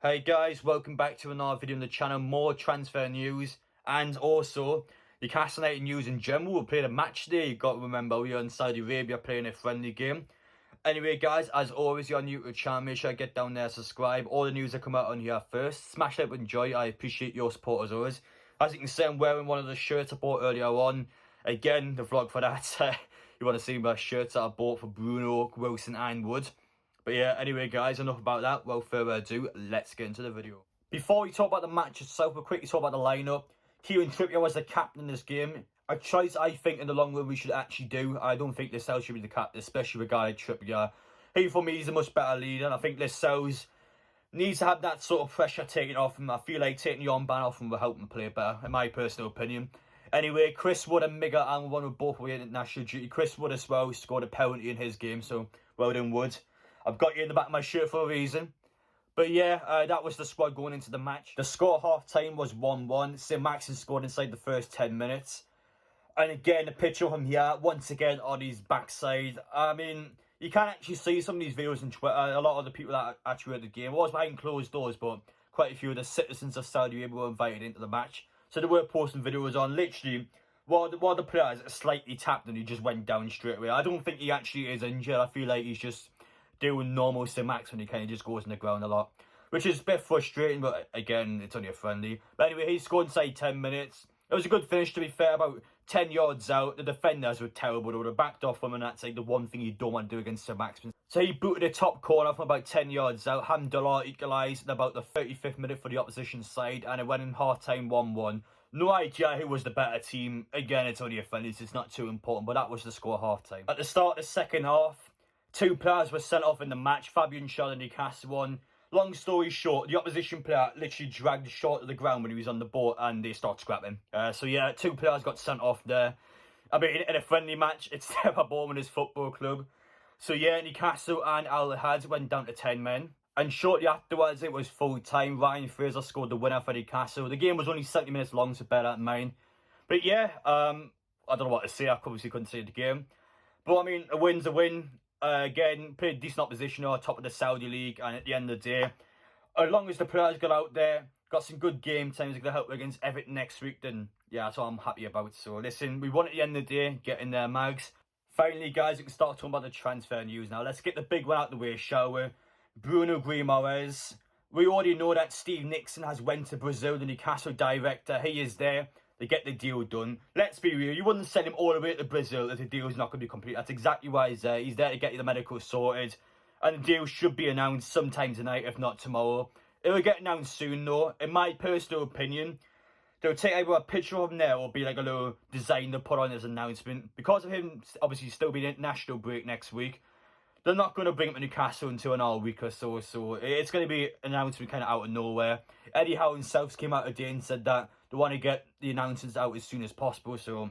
Hey guys, welcome back to another video on the channel. More transfer news and also Newcastle United news in general. We played a match today. You got to remember we are in Saudi Arabia playing a friendly game. Anyway guys, as always, you're new to the channel, make sure you get down there, subscribe. All the news that come out on here first. Smash that with enjoy. I appreciate your support as always. As you can see, I'm wearing one of the shirts I bought earlier on. Again, the vlog for that. You want to see my shirts that I bought for Bruno, Wilson and Wood. But yeah, anyway guys, enough about that. Without further ado, let's get into the video. Before we talk about the match itself, we'll quickly talk about the lineup. Kieran Trippier was the captain in this game. A choice I think in the long run we should actually do. I don't think Lascelles should be the captain, especially with a guy like Trippier. He, for me, is a much better leader, and I think Lascelles needs to have that sort of pressure taken off him. I feel like taking the armband off him will help him play better, in my personal opinion. Anyway, Chris Wood and Migger and one were both away in international duty. Chris Wood as well scored a penalty in his game, so well done, Wood. I've got you in the back of my shirt for a reason. But yeah, that was the squad going into the match. The score at half-time was 1-1. Saint-Maximin scored inside the first 10 minutes. And again, the picture of him here, once again, on his backside. I mean, you can't actually see some of these videos on Twitter. A lot of the people that actually were at the game. It was behind closed doors, but quite a few of the citizens of Saudi Arabia were invited into the match. So they were posting videos on, literally, while the players slightly tapped and he just went down straight away. I don't think he actually is injured. I feel like he's just doing normal Saint-Max when he kind of just goes on the ground a lot, which is a bit frustrating, but again, it's only a friendly. But anyway, he scored inside 10 minutes. It was a good finish, to be fair, about 10 yards out. The defenders were terrible. They would have backed off him, and that's like the one thing you don't want to do against Saint-Max. So he booted a top corner from about 10 yards out. Hamdullah equalised in about the 35th minute for the opposition side, and it went in half-time 1-1. No idea who was the better team. Again, it's only a friendly, so it's not too important, but that was the score half-time. At the start of the second half, two players were sent off in the match. Fabian Schär and Newcastle won. Long story short, the opposition player literally dragged the shot to the ground when he was on the board and they started scrapping. So yeah, two players got sent off there. I mean, in a friendly match, it's Stephen Bowman's football club. So yeah, Newcastle and Al-Ahad went down to 10 men. And shortly afterwards, it was full time. Ryan Fraser scored the winner for Newcastle. The game was only 70 minutes long, so bear that in mind. But yeah, I don't know what to say. I obviously couldn't see the game. But I mean, a win's a win. Again, played decent opposition on top of the Saudi League, and at the end of the day, as long as the players got out there, got some good game times, are going to help against Everton next week, then yeah, that's what I'm happy about. So listen, we won at the end of the day, get in there, Mags. Finally, guys, we can start talking about the transfer news now. Let's get the big one out of the way, shall we? Bruno Guimaraes. We already know that Steve Nixon has went to Brazil, the Newcastle director. He is there. They get the deal done. Let's be real, you wouldn't send him all the way to Brazil if the deal's not going to be complete. That's exactly why he's there. He's there to get you the medical sorted. And the deal should be announced sometime tonight, if not tomorrow. It will get announced soon though. In my personal opinion, they'll take either a picture of him there or be like a little design to put on his announcement. Because of him obviously still being international break next week, they're not going to bring him to Newcastle until another week or so. So it's going to be an announcement kind of out of nowhere. Eddie Howe himself came out today and said that they want to get the announcements out as soon as possible. So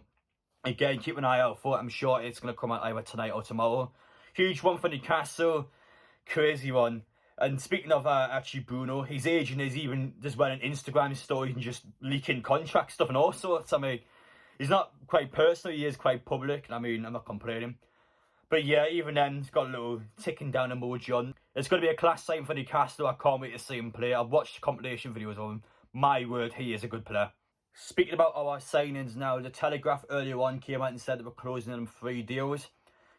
again, keep an eye out for it. I'm sure it's going to come out either tonight or tomorrow. Huge one for Newcastle. Crazy one. And speaking of actually Bruno, his agent is even just running Instagram stories and just leaking contract stuff and all sorts. I mean, he's not quite personal, he is quite public. I mean, I'm not complaining. But yeah, even then, it's got a little ticking down emoji on. It's going to be a class sign for Newcastle. I can't wait to see him play. I've watched compilation videos of him. My word, he is a good player. Speaking about our signings now, the Telegraph earlier on came out and said that we're closing on 3 deals.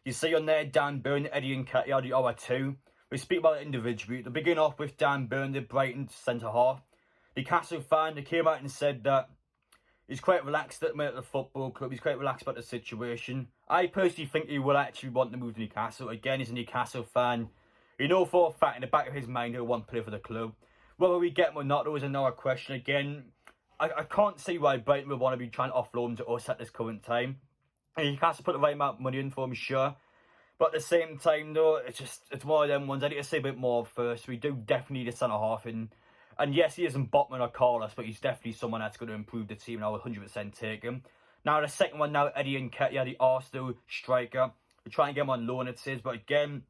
You see on there, Dan Burn, Eddie Nketiah, the other 2. We speak about it individually. To begin off with Dan Burn, the Brighton centre-half. The Newcastle fan, they came out and said that he's quite relaxed at the football club. He's quite relaxed about the situation. I personally think he will actually want to move to Newcastle. Again, he's a Newcastle fan. You know for a fact in the back of his mind he'll want to play for the club. Whether we get him or not, there was another question. Again, I can't see why Brighton would want to be trying to offload him to us at this current time. And Newcastle put the right amount of money in for him, sure. But at the same time, though, it's one of them ones. I need to say a bit more first. We do definitely need a centre-half in. And yes, he isn't Botman or Carlos, but he's definitely someone that's going to improve the team, and I will 100% take him. Now, the second one now, Eddie Nketiah, the Arsenal striker. We're trying to get him on loan, it says. But again,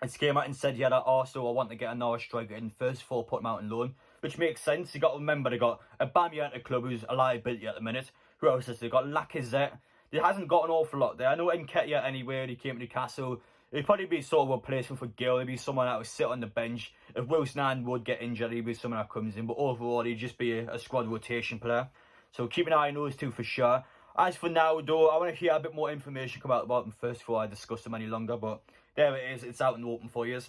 it came out and said, yeah, that Arsenal, I want to get another striker in first before putting him out on loan. Which makes sense. You got to remember, they got Aubameyang at the club, who's a liability at the minute. Who else is they got? Lacazette. He hasn't got an awful lot there. I know Nketiah anyway, he came to Newcastle. He'd probably be sort of a replacement for Gill. He'd be someone that would sit on the bench. If Wilson would get injured, he'd be someone that comes in. But overall, he'd just be a squad rotation player. So keep an eye on those two for sure. As for now, though, I want to hear a bit more information come out about them first before I discuss them any longer. But there it is. It's out in the open for you.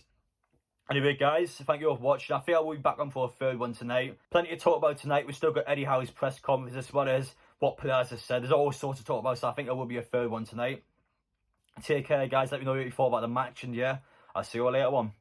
Anyway, guys, thank you all for watching. I think I will be back on for a third one tonight. Plenty to talk about tonight. We've still got Eddie Howe's press conference as well as what players have said. There's all sorts to talk about, so I think there will be a third one tonight. Take care, guys. Let me know what you thought about the match, and yeah, I'll see you all later on.